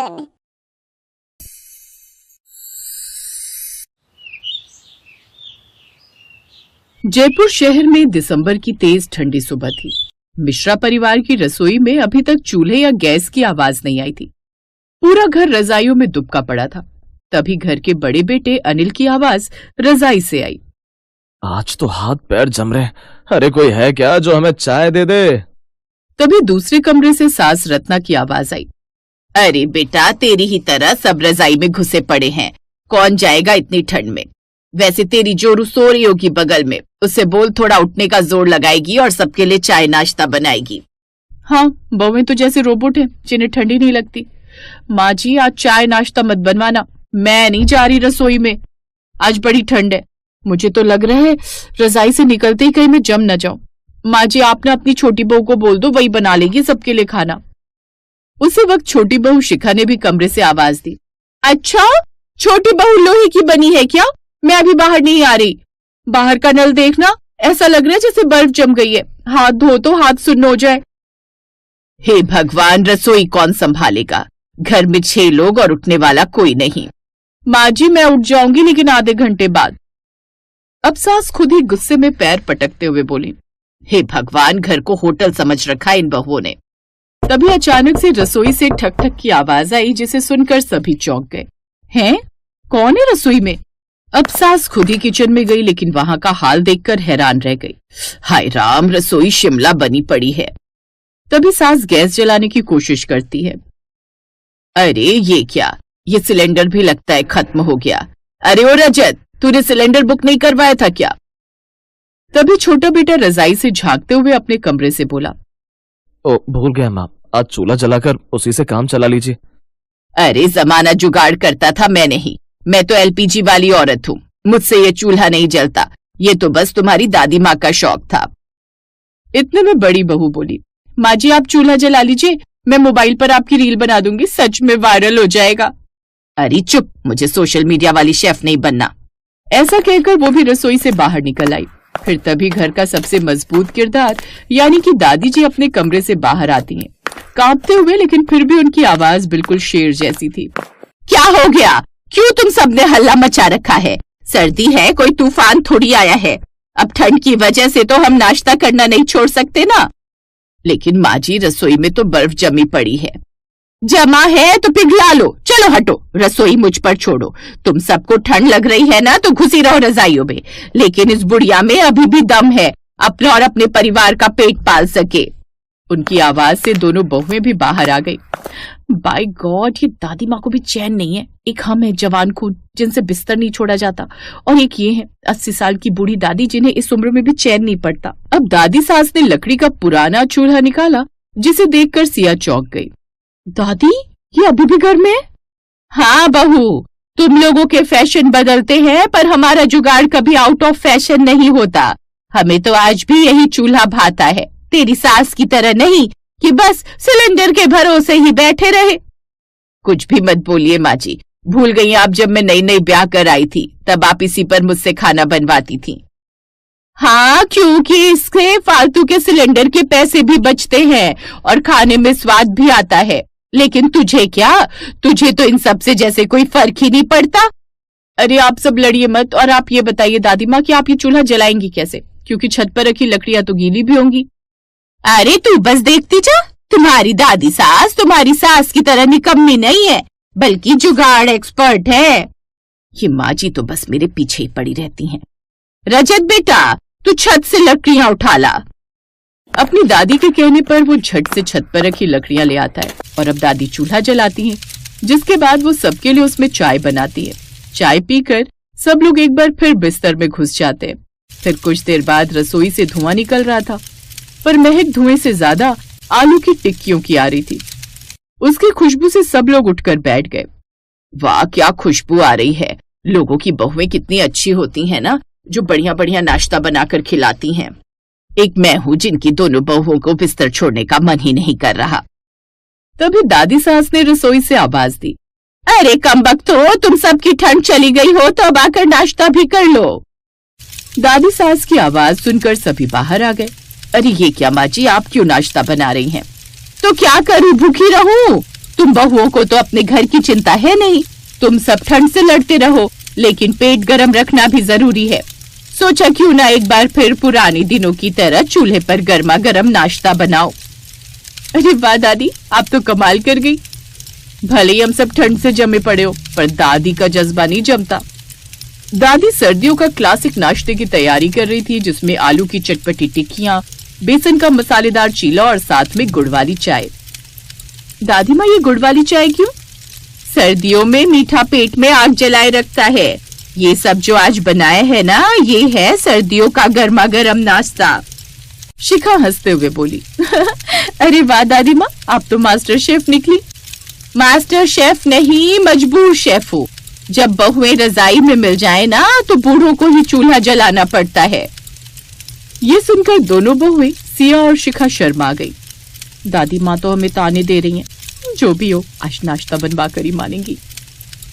Kitchen. Jaipur शहर में दिसंबर की तेज ठंडी सुबह थी। मिश्रा परिवार की रसोई में अभी तक चूल्हे या गैस की आवाज नहीं आई थी। पूरा घर रजाइयों में दुबका पड़ा था। तभी घर के बड़े बेटे अनिल की आवाज रजाई से आई। आज तो हाथ पैर जम रहे। अरे कोई है क्या जो हमें चाय दे दे? तभी दूसरे कमरे से सास रत्ना की आवाज आई। अरे बेटा, तेरी ही तरह सब रजाई में घुसे पड़े हैं। कौन जाएगा इतनी ठंड में? वैसे तेरी जोरू सो रही होगी बगल में, उससे बोल थोड़ा उठने का जोर लगाएगी और सबके लिए चाय नाश्ता बनाएगी। हाँ, बहुएं तो जैसे रोबोट हैं जिन्हें ठंडी नहीं लगती। माँ जी, आज चाय नाश्ता मत बनवाना, मैं नहीं जा रही रसोई में। आज बड़ी ठंड है। मुझे तो लग रहा है रजाई से निकलते ही कहीं मैं जम न जाऊं। माँ जी, आपने अपनी छोटी बहू को बोल दो, वही बना लेगी सबके लिए खाना। उसी वक्त छोटी बहू शिखा ने भी कमरे से आवाज दी। अच्छा, छोटी बहू लोहे की बनी है क्या? मैं अभी बाहर नहीं आ रही। बाहर का नल देखना, ऐसा लग रहा है जैसे बर्फ जम गई है। हाथ धो तो हाथ सुन्न हो जाए। हे भगवान, रसोई कौन संभालेगा? घर में 6 लोग और उठने वाला कोई नहीं। माँ जी, मैं उठ जाऊंगी लेकिन आधे घंटे बाद। अब सास खुद ही गुस्से में पैर पटकते हुए बोली। हे भगवान, घर को होटल समझ रखा इन बहुओं ने। तभी अचानक से रसोई से ठक ठक की आवाज आई, जिसे सुनकर सभी चौंक गए। हैं? कौन है रसोई में? अब सास खुद ही किचन में गई, लेकिन वहां का हाल देखकर हैरान रह गई। हाय राम, रसोई शिमला बनी पड़ी है। तभी सास गैस जलाने की कोशिश करती है। अरे ये क्या? ये सिलेंडर भी लगता है खत्म हो गया। अरे ओ रजत, तूने सिलेंडर बुक नहीं करवाया था क्या? तभी छोटा बेटा रजाई से झांकते हुए अपने कमरे से बोला। ओ, भूल गया माँ, आज चूल्हा जलाकर उसी से काम चला लीजिए। अरे जमाना जुगाड़ करता था, मैं नहीं। मैं तो एलपीजी वाली औरत हूँ, मुझसे ये चूल्हा नहीं जलता। ये तो बस तुम्हारी दादी माँ का शौक था। इतने में बड़ी बहू बोली। माँ जी, आप चूल्हा जला लीजिए, मैं मोबाइल पर आपकी रील बना दूंगी, सच में वायरल हो जाएगा। अरे चुप, मुझे सोशल मीडिया वाली शेफ नहीं बनना। ऐसा कहकर वो भी रसोई से बाहर निकल आई। फिर तभी घर का सबसे मजबूत किरदार यानी कि दादी जी अपने कमरे से बाहर आती हैं, कांपते हुए, लेकिन फिर भी उनकी आवाज बिल्कुल शेर जैसी थी। क्या हो गया? क्यों तुम सबने हल्ला मचा रखा है? सर्दी है, कोई तूफान थोड़ी आया है। अब ठंड की वजह से तो हम नाश्ता करना नहीं छोड़ सकते ना। लेकिन माँ जी, रसोई में तो बर्फ जमी पड़ी है। जमा है तो पिघला लो। चलो हटो, रसोई मुझ पर छोड़ो। तुम सबको ठंड लग रही है ना, तो घुसी रहो रजाइयों में। लेकिन इस बुढ़िया में अभी भी दम है, अपने और अपने परिवार का पेट पाल सके। उनकी आवाज से दोनों बहुएं भी बाहर आ गई। बाय गॉड, ये दादी माँ को भी चैन नहीं है। एक हम है जवान खून, जिनसे बिस्तर नहीं छोड़ा जाता, और एक ये है 80 साल की बूढ़ी दादी, जिन्हें इस उम्र में भी चैन नहीं पड़ता। अब दादी सास ने लकड़ी का पुराना चूल्हा निकाला, जिसे देखकर सिया चौंक गई। दादी, ये अभी भी घर में है? हाँ बहू, तुम लोगों के फैशन बदलते हैं, पर हमारा जुगाड़ कभी आउट ऑफ फैशन नहीं होता। हमें तो आज भी यही चूल्हा भाता है, तेरी सास की तरह नहीं कि बस सिलेंडर के भरोसे ही बैठे रहे। कुछ भी मत बोलिए माँ जी, भूल गई आप जब मैं नई नई ब्याह कर आई थी, तब आप इसी पर मुझसे खाना बनवाती थी। हाँ, क्योंकि इससे फालतू के सिलेंडर के पैसे भी बचते हैं और खाने में स्वाद भी आता है। लेकिन तुझे क्या? तुझे तो इन सब से जैसे कोई फर्क ही नहीं पड़ता। अरे आप सब लड़िए मत, और आप ये बताइए दादी माँ कि आप ये चूल्हा जलाएंगी कैसे? क्योंकि छत पर रखी लकड़ियां तो गीली भी होंगी। अरे तू बस देखती जा, तुम्हारी दादी सास तुम्हारी सास की तरह निकम्मी नहीं है, बल्कि जुगाड़ एक्सपर्ट है। ये माँ जी तो बस मेरे पीछे ही पड़ी रहती हैं। रजत बेटा, तू छत से लकड़ियां उठा ला। अपनी दादी के कहने पर वो झट से छत पर रखी लकड़ियां ले आता है, और अब दादी चूल्हा जलाती हैं, जिसके बाद वो सबके लिए उसमें चाय बनाती है। चाय पीकर सब लोग एक बार फिर बिस्तर में घुस जाते हैं। फिर कुछ देर बाद रसोई से धुआं निकल रहा था, पर महक धुएं से ज्यादा आलू की टिक्कियों की आ रही थी। उसकी खुशबू से सब लोग उठकर बैठ गए। वाह, क्या खुशबू आ रही है। लोगों की बहुएं कितनी अच्छी होती हैं ना, जो बढ़िया बढ़िया नाश्ता बनाकर खिलाती हैं। एक मैं हूँ जिनकी दोनों बहुओं को बिस्तर छोड़ने का मन ही नहीं कर रहा। तभी दादी सास ने रसोई से आवाज दी। अरे कमबख्तो, तुम सबकी ठंड चली गई हो तो अब आकर नाश्ता भी कर लो। दादी सास की आवाज सुनकर सभी बाहर आ गए। अरे ये क्या माँ जी, आप क्यों नाश्ता बना रही हैं? तो क्या करूं, भूखी रहूं? तुम बहुओं को तो अपने घर की चिंता है नहीं, तुम सब ठंड से लड़ते रहो, लेकिन पेट गर्म रखना भी जरूरी है। सोचा क्यों ना एक बार फिर पुराने दिनों की तरह चूल्हे पर गर्मा गर्म नाश्ता बनाओ। अरे वाह दादी, आप तो कमाल कर गई। भले ही हम सब ठंड से जमे पड़े हो, पर दादी का जज्बा नहीं जमता। दादी सर्दियों का क्लासिक नाश्ते की तैयारी कर रही थी, जिसमें आलू की चटपटी टिक्कियां, बेसन का मसालेदार चीला और साथ में गुड़ वाली चाय। दादी माँ, ये गुड़ वाली चाय क्यों? सर्दियों में मीठा पेट में आग जलाए रखता है। ये सब जो आज बनाए है ना, ये है सर्दियों का गर्मा गर्म नाश्ता। शिखा हंसते हुए बोली। अरे वाह दादी माँ, आप तो मास्टर शेफ निकली। मास्टर शेफ नहीं, मजबूर शेफ हूँ। जब बहुएं रजाई में मिल जाए ना, तो बूढ़ों को ही चूल्हा जलाना पड़ता है। ये सुनकर दोनों बहुएं सिया और शिखा शर्मा गई। दादी माँ तो हमें ताने दे रही हैं। जो भी हो, आज नाश्ता बनवा कर ही मानेंगी।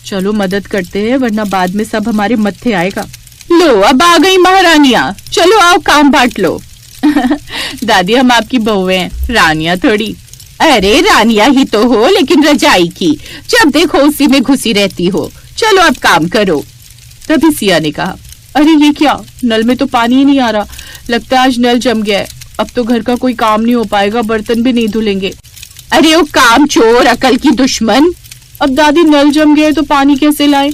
चलो मदद करते हैं, वरना बाद में सब हमारे मत्थे आएगा। लो, अब आ गई महारानियाँ, चलो आओ काम बांट लो। दादी, हम आपकी बहुएं हैं, रानियाँ थोड़ी। अरे रानियाँ ही तो हो, लेकिन रजाई की जब देखो उसी में घुसी रहती हो। चलो अब काम करो। तभी सिया ने कहा, अरे ये क्या, नल में तो पानी ही नहीं आ रहा। लगता है आज नल जम गया है। अब तो घर का कोई काम नहीं हो पाएगा, बर्तन भी नहीं धुलेंगे। अरे वो काम चोर, अकल की दुश्मन। अब दादी, नल जम गया है तो पानी कैसे लाएं?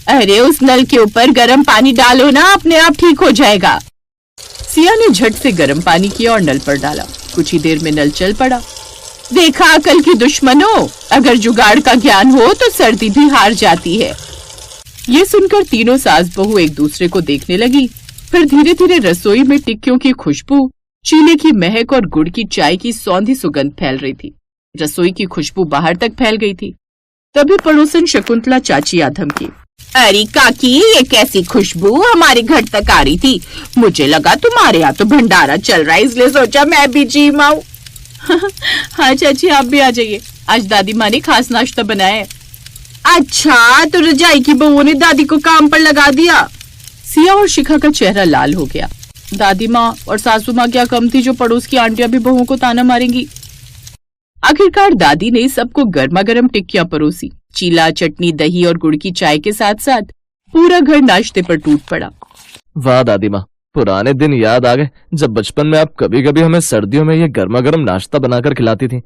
अरे उस नल के ऊपर गर्म पानी डालो ना, अपने आप ठीक हो जाएगा। सिया ने झट से गर्म पानी किया और नल पर डाला। कुछ ही देर में नल चल पड़ा। देखा अकल की दुश्मनों, अगर जुगाड़ का ज्ञान हो तो सर्दी भी हार जाती है। ये सुनकर तीनों सास बहू एक दूसरे को देखने लगी। फिर धीरे धीरे रसोई में टिक्कियों की खुशबू, चीले की महक और गुड़ की चाय की सौंधी सुगंध फैल रही थी। रसोई की खुशबू बाहर तक फैल गई थी। तभी पड़ोसन शकुंतला चाची आधम की। अरे काकी, ये कैसी खुशबू हमारे घर तक आ रही थी। मुझे लगा तुम्हारे यहाँ तो भंडारा चल रहा है, इसलिए सोचा मैं भी जी आऊं। हाँ चाची, आप भी आ जाइए। आज दादी माँ ने खास नाश्ता बनाया है। अच्छा, तो रजाई की बहुओं ने दादी को काम पर लगा दिया। सिया और शिखा का चेहरा लाल हो गया। दादी माँ और सासू माँ क्या कम थी जो पड़ोस की आंटियां भी बहुओं को ताना मारेंगी। आखिरकार दादी ने सबको गर्मा गर्म टिक्कियां परोसी। चीला, चटनी, दही और गुड़ की चाय के साथ साथ पूरा घर नाश्ते पर टूट पड़ा। वाह दादी माँ, पुराने दिन याद आ गए जब बचपन में आप कभी कभी हमें सर्दियों में ये गर्मा गर्म नाश्ता बनाकर खिलाती थी।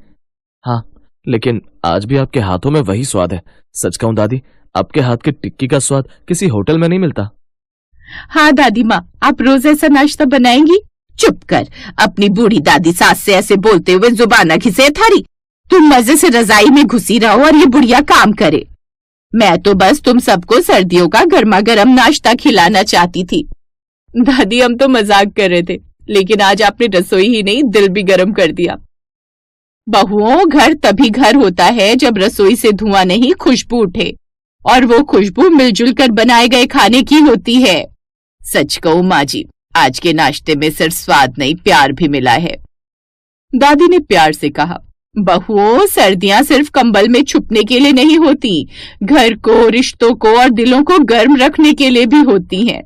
हाँ, लेकिन आज भी आपके हाथों में वही स्वाद है। सच कहूं दादी, आपके हाथ की टिक्की का स्वाद किसी होटल में नहीं मिलता। हाँ दादी माँ, आप रोज ऐसा नाश्ता बनाएंगी? चुप कर, अपनी बूढ़ी दादी सास से ऐसे बोलते हुए जुबान न घिसे थारी। तुम मजे से रजाई में घुसी रहो और ये बुढ़िया काम करे। मैं तो बस तुम सबको सर्दियों का गर्मा गर्म नाश्ता खिलाना चाहती थी। दादी, हम तो मजाक कर रहे थे, लेकिन आज आपने रसोई ही नहीं, दिल भी गर्म कर दिया। बहुओं, घर तभी घर होता है जब रसोई से धुआं नहीं, खुशबू उठे, और वो खुशबू मिलजुल कर बनाए गए खाने की होती है। सच कहूं माँ जी, आज के नाश्ते में सिर्फ स्वाद नहीं, प्यार भी मिला है। दादी ने प्यार से कहा, बहुओं, सर्दियां सिर्फ कंबल में छुपने के लिए नहीं होती, घर को, रिश्तों को और दिलों को गर्म रखने के लिए भी होती हैं।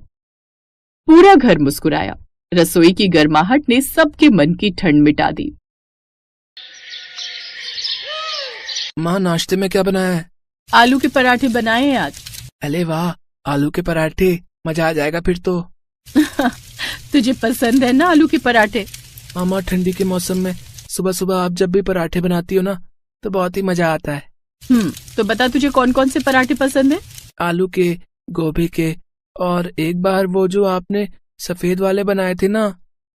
पूरा घर मुस्कुराया। रसोई की गर्माहट ने सबके मन की ठंड मिटा दी। माँ, नाश्ते में क्या बनाया है? आलू के पराठे बनाए हैं आज। अरे वाह, आलू के पराठे, मजा आ जाएगा फिर तो। तुझे पसंद है ना आलू के पराठे? मामा, ठंडी के मौसम में सुबह सुबह आप जब भी पराठे बनाती हो ना, तो बहुत ही मजा आता है। तो बता, तुझे कौन कौन से पराठे पसंद है? आलू के, गोभी के, और एक बार वो जो आपने सफेद वाले बनाए थे ना।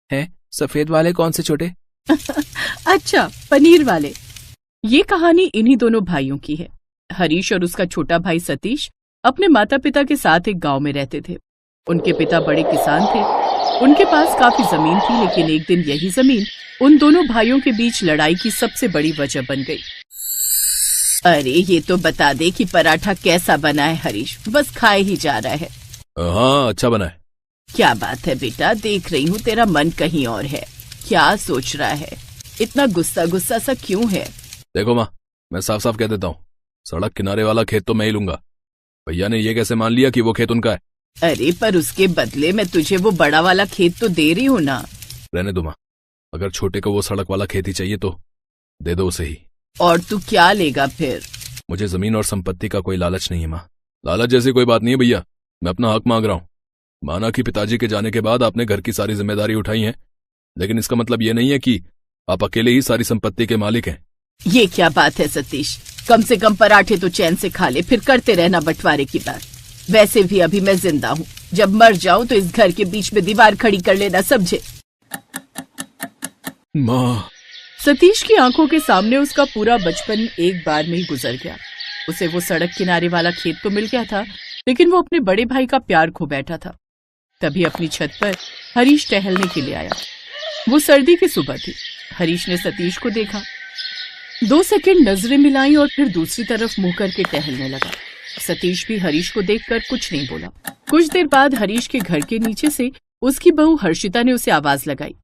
हैं, सफेद वाले कौन से छोटे? अच्छा, पनीर वाले। ये कहानी इन्हीं दोनों भाइयों की है। हरीश और उसका छोटा भाई सतीश अपने माता पिता के साथ एक गांव में रहते थे। उनके पिता बड़े किसान थे। उनके पास काफी जमीन थी, लेकिन एक दिन यही जमीन उन दोनों भाइयों के बीच लड़ाई की सबसे बड़ी वजह बन गई। अरे ये तो बता दे कि पराठा कैसा बना है हरीश, बस खाए ही जा रहा है। हाँ, अच्छा बना है। क्या बात है बेटा, देख रही हूँ तेरा मन कहीं और है। क्या सोच रहा है? इतना गुस्सा गुस्सा सा क्यों है? देखो माँ, मैं साफ साफ कह देता हूँ, सड़क किनारे वाला खेत तो मैं ही लूंगा। भैया ने ये कैसे मान लिया कि वो खेत उनका है? अरे पर उसके बदले मैं तुझे वो बड़ा वाला खेत तो दे रही हूँ ना। रहने दो माँ, अगर छोटे को वो सड़क वाला खेत ही चाहिए तो दे दो उसे ही। और तू क्या लेगा फिर? मुझे जमीन और संपत्ति का कोई लालच नहीं है माँ। लालच जैसी कोई बात नहीं है भैया, मैं अपना हक मांग रहा हूँ। माना कि पिताजी के जाने के बाद आपने घर की सारी जिम्मेदारी उठाई है, लेकिन इसका मतलब ये नहीं है कि आप अकेले ही सारी संपत्ति के मालिक हैं। ये क्या बात है सतीश? कम से कम पराठे तो चैन से खा ले, फिर करते रहना बंटवारे की बात। वैसे भी अभी मैं जिंदा हूँ, जब मर जाऊं तो इस घर के बीच में दीवार खड़ी कर लेना, समझे? माँ। सतीश की आंखों के सामने उसका पूरा बचपन एक बार में ही गुजर गया। उसे वो सड़क किनारे वाला खेत तो मिल गया था, लेकिन वो अपने बड़े भाई का प्यार खो बैठा था। तभी अपनी छत पर हरीश टहलने के लिए आया। वो सर्दी की सुबह थी। हरीश ने सतीश को देखा, 2 सेकंड नजरें मिलाई और फिर दूसरी तरफ मुंह करके टहलने लगा। सतीश भी हरीश को देखकर कुछ नहीं बोला। कुछ देर बाद हरीश के घर के नीचे से उसकी बहू हर्षिता ने उसे आवाज लगाई,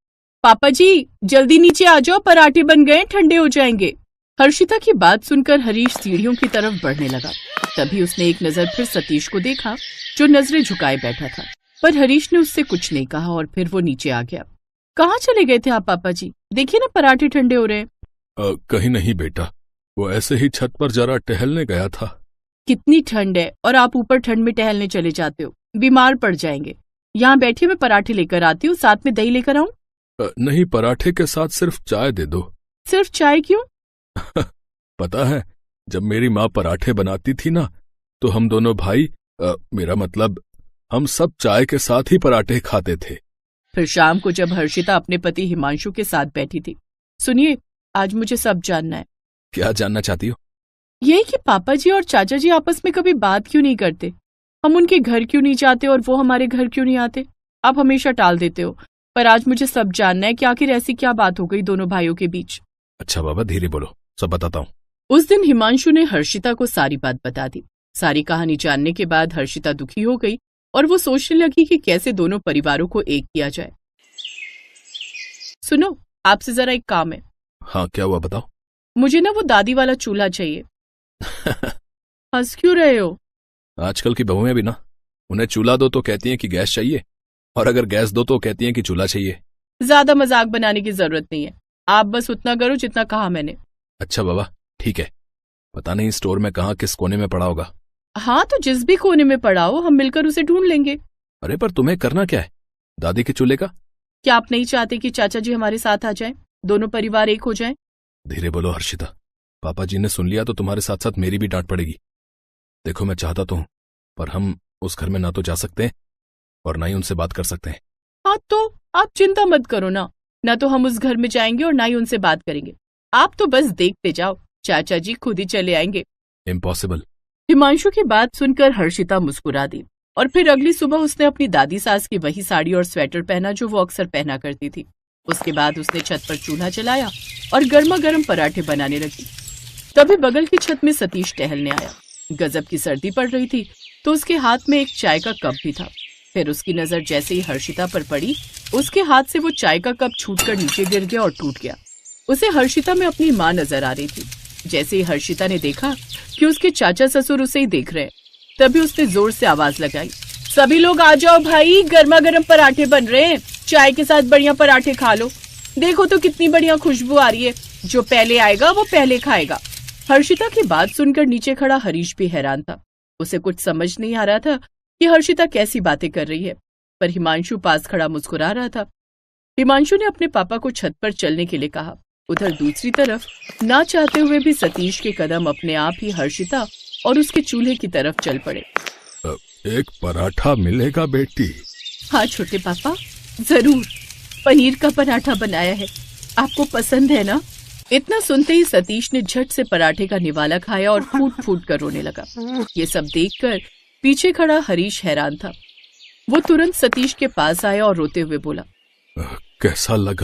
पापा जी जल्दी नीचे आ जाओ, पराठे बन गए, ठंडे हो जाएंगे। हर्षिता की बात सुनकर हरीश सीढ़ियों की तरफ बढ़ने लगा। तभी उसने एक नजर फिर सतीश को देखा, जो नजरें झुकाए बैठा था, पर हरीश ने उससे कुछ नहीं कहा और फिर वो नीचे आ गया। कहाँ चले गए थे आप पापा जी? देखिए ना पराठे ठंडे हो रहे हैं। कहीं नहीं बेटा, वो ऐसे ही छत पर जरा टहलने गया था। कितनी ठंड है और आप ऊपर ठंड में टहलने चले जाते हो, बीमार पड़ जाएंगे। यहाँ बैठिए, मैं पराठे लेकर आती हूँ, साथ में दही लेकर आऊं? नहीं, पराठे के साथ सिर्फ चाय दे दो। सिर्फ चाय क्यों? पता है, जब मेरी माँ पराठे बनाती थी ना, तो हम दोनों भाई, मेरा मतलब हम सब चाय के साथ ही पराठे खाते थे। फिर शाम को जब हर्षिता अपने पति हिमांशु के साथ बैठी थी, सुनिए आज मुझे सब जानना है। क्या जानना चाहती हो? यही कि पापा जी और चाचा जी आपस में कभी बात क्यों नहीं करते? हम उनके घर क्यों नहीं जाते और वो हमारे घर क्यों नहीं आते? आप हमेशा टाल देते हो, पर आज मुझे सब जानना है कि आखिर ऐसी क्या बात हो गई दोनों भाइयों के बीच। अच्छा बाबा, धीरे बोलो, सब बताता हूँ। उस दिन हिमांशु ने हर्षिता को सारी बात बता दी। सारी कहानी जानने के बाद हर्षिता दुखी हो गई और वो सोचने लगी कि कैसे दोनों परिवारों को एक किया जाए। सुनो, आपसे जरा एक काम है। हाँ, क्या हुआ बताओ। मुझे ना वो दादी वाला चूल्हा चाहिए। हंस क्यों रहे हो? आजकल की बहुएं भी ना, उन्हें चूल्हा दो तो कहती हैं कि गैस चाहिए, और अगर गैस दो तो कहती हैं कि चूल्हा चाहिए। ज्यादा मजाक बनाने की जरूरत नहीं है, आप बस उतना करो जितना कहा मैंने। अच्छा बाबा, ठीक है। पता नहीं स्टोर में कहाँ किस कोने में पड़ा होगा। हाँ तो जिस भी कोने में पड़ा हो, हम मिलकर उसे ढूंढ लेंगे। अरे पर तुम्हें करना क्या है? दादी के चूल्हे का? क्या आप नहीं चाहते कि चाचा जी हमारे साथ आ जाएं, दोनों परिवार एक हो जाएं? धीरे बोलो हर्षिता, पापा जी ने सुन लिया तो तुम्हारे साथ साथ मेरी भी डांट पड़ेगी। देखो मैं चाहता तो हूँ, पर हम उस घर में ना तो जा सकते हैं और ना ही उनसे बात कर सकते हैं। हाँ तो आप चिंता मत करो ना तो हम उस घर में जाएंगे और ना ही उनसे बात करेंगे। आप तो बस देखते जाओ, चाचा जी खुद ही चले आएंगे। इम्पॉसिबल। हिमांशु की बात सुनकर हर्षिता मुस्कुरा दी और फिर अगली सुबह उसने अपनी दादी सास की वही साड़ी और स्वेटर पहना जो वो अक्सर पहना करती थी। उसके बाद उसने छत पर चूल्हा जलाया और गर्मा गर्म पराठे बनाने लगी। तभी बगल की छत में सतीश टहलने आया। गजब की सर्दी पड़ रही थी तो उसके हाथ में एक चाय का कप भी था। फिर उसकी नजर जैसे ही हर्षिता पर पड़ी, उसके हाथ से वो चाय का कप छूटकर नीचे गिर गया और टूट गया। उसे हर्षिता में अपनी माँ नजर आ रही थी। जैसे ही हर्षिता ने देखा कि उसके चाचा ससुर उसे ही देख रहे, तभी उसने जोर से आवाज लगाई, सभी लोग आ जाओ भाई, गर्मा गर्म पराठे बन रहे हैं, चाय के साथ बढ़िया पराठे खा लो। देखो तो कितनी बढ़िया खुशबू आ रही है, जो पहले आएगा वो पहले खाएगा। हर्षिता की बात सुनकर नीचे खड़ा हरीश भी हैरान था। उसे कुछ समझ नहीं आ रहा था कि हर्षिता कैसी बातें कर रही है, पर हिमांशु पास खड़ा मुस्कुरा रहा था। हिमांशु ने अपने पापा को छत पर चलने के लिए कहा। उधर दूसरी तरफ ना चाहते हुए भी सतीश के कदम अपने आप ही हर्षिता और उसके चूल्हे की तरफ चल पड़े। एक पराठा मिलेगा बेटी? हाँ छोटे पापा, जरूर। पनीर का पराठा बनाया है, आपको पसंद है ना? इतना सुनते ही सतीश ने झट से पराठे का निवाला खाया और फूट फूट कर रोने लगा। ये सब देखकर पीछे खड़ा हरीश हैरान था। वो तुरंत सतीश के पास आया और रोते हुए बोला, कैसा लगा